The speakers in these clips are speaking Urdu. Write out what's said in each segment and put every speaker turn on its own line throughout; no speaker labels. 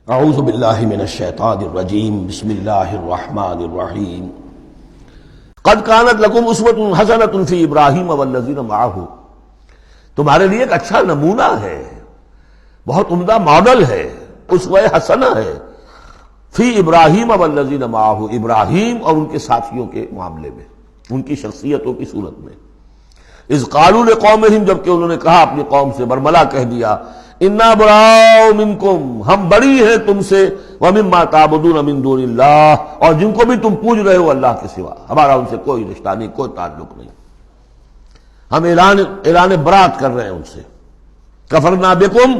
اعوذ باللہ من الشیطان الرجیم بسم اللہ الرحمن الرحیم قد کانت لکم اسوۃ حسنۃ فی ابراہیم والذین معہ، تمہارے لیے ایک اچھا نمونہ ہے، بہت عمدہ ماڈل ہے، اسوہ حسنہ ہے فی ابراہیم والذین معہ، ابراہیم اور ان کے ساتھیوں کے معاملے میں، ان کی شخصیتوں کی صورت میں۔ اذ قالوا لقومہم، جبکہ انہوں نے کہا اپنی قوم سے، برملا کہہ دیا، انا براء منکم، ہم بری ہیں تم سے، ومما تعبدون من دون اللہ، اور جن کو بھی تم پوج رہے ہو اللہ کے سوا، ہمارا ان سے کوئی رشتہ نہیں، کوئی تعلق نہیں، ہم اعلان برات کر رہے ہیں ان سے۔ کفرنا بکم،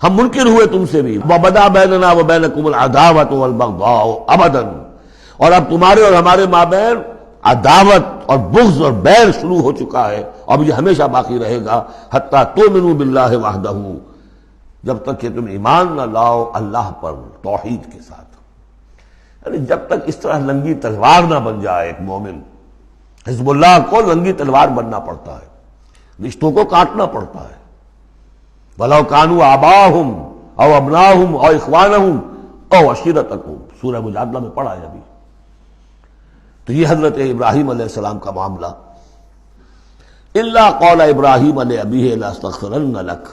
ہم منکر ہوئے تم سے بھی، وبدا بیننا وبینکم العداوۃ والبغضاء ابدا، اور اب تمہارے اور ہمارے مابین عداوت اور بغض اور بیر شروع ہو چکا ہے، اب یہ ہمیشہ باقی رہے گا، حتیٰ تؤمنوا باللہ وحدہ، جب تک کہ تم ایمان نہ لاؤ اللہ پر توحید کے ساتھ۔ یعنی جب تک اس طرح ننگی تلوار نہ بن جائے ایک مومن، حزب اللہ کو ننگی تلوار بننا پڑتا ہے، رشتوں کو کاٹنا پڑتا ہے، وَلَوْ كَانُوا آبَاءَهُمْ أَوْ أَبْنَاءَهُمْ أَوْ إِخْوَانَهُمْ أَوْ عَشِيرَتَهُمْ، سورہ مجادلہ میں پڑھا ہے ابھی۔ تو یہ حضرت ابراہیم علیہ السلام کا معاملہ، الا قول ابراہیم لأبیہ لأستغفرن لک،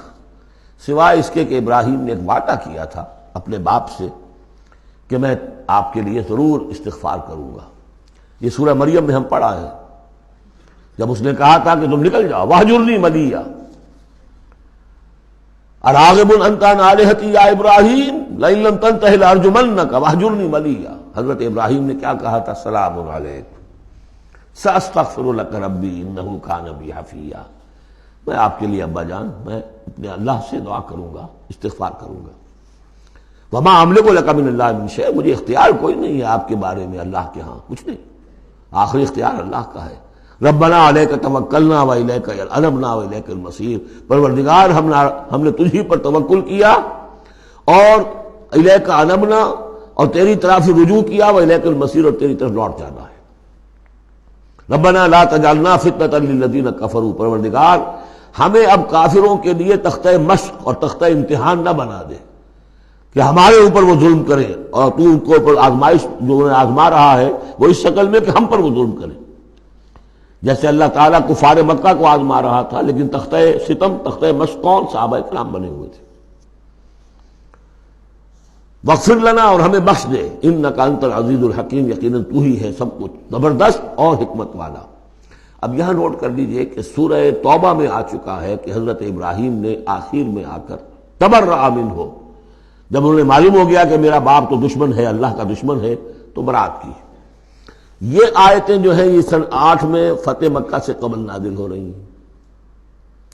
سوائے اس کے کہ ابراہیم نے ایک وعدہ کیا تھا اپنے باپ سے کہ میں آپ کے لیے ضرور استغفار کروں گا۔ یہ سورہ مریم میں ہم پڑھا ہے، جب اس نے کہا تھا کہ تم نکل جاؤ، وَاہْجُرْنِی مَلِیًّا، اراغب انت عن آلہتی یا ابراہیم لئن لم تنتہ لارجمنک واہجرنی ملیہ۔ حضرت ابراہیم نے کیا کہا تھا؟ سلام علیک ساستغفر لک ربی انہ کان بی حفیہ، میں آپ کے لیے ابا جان، میں اپنے اللہ سے دعا کروں گا، استغفار کروں گا۔ وما املک لک من اللہ من شیء، مجھے اختیار کوئی نہیں ہے آپ کے بارے میں اللہ کے ہاں، کچھ نہیں، آخری اختیار اللہ کا ہے۔ ربنا علیک توکلنا والیک انبنا والیک المصیر، پروردگار ہم نے تجھی پر توکل کیا اور الیک انبنا، اور تیری طرف رجوع کیا، والیک المصیر، اور تیری طرف لوٹ جانا ہے۔ ربنا لا تجعلنا فتنۃ للذین کفروا، پروردگار ہمیں اب کافروں کے لیے تختہ مشق اور تختہ امتحان نہ بنا دے کہ ہمارے اوپر وہ ظلم کرے، اور تو ان کو اوپر آزمائش جو انہیں آزما رہا ہے وہ اس شکل میں کہ ہم پر وہ ظلم کرے، جیسے اللہ تعالیٰ کفار مکہ کو آزما رہا تھا، لیکن تختہ ستم، تختہ مشق کون؟ صحابہ کرام بنے ہوئے تھے۔ واغفر لنا، اور ہمیں بخش دے، انک انت العزیز الحکیم، یقیناً تو ہی ہے سب کچھ زبردست اور حکمت والا۔ اب یہاں نوٹ کر لیجئے کہ سورہ توبہ میں آ چکا ہے کہ حضرت ابراہیم نے آخر میں آ کر تبرأ منہ، جب انہیں معلوم ہو گیا کہ میرا باپ تو دشمن ہے، اللہ کا دشمن ہے، تو برات کی۔ یہ آیتیں جو ہیں یہ سن 8 میں فتح مکہ سے قبل نازل ہو رہی ہیں۔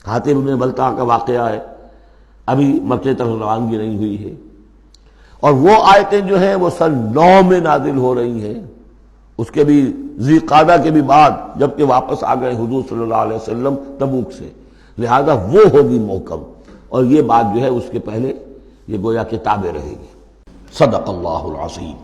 حاتب بن بلتع کا واقعہ ہے، ابھی مکے طرف روانگی نہیں ہوئی ہے، اور وہ آیتیں جو ہیں وہ سن 9 میں نازل ہو رہی ہیں، اس کے بھی ذی قعدہ کے بھی بعد، جبکہ واپس آ گئے حضور صلی اللہ علیہ وسلم تبوک سے، لہذا وہ ہوگی محکم، اور یہ بات جو ہے اس کے پہلے یہ گویا کتابیں رہے گی۔ صدق اللہ العظیم۔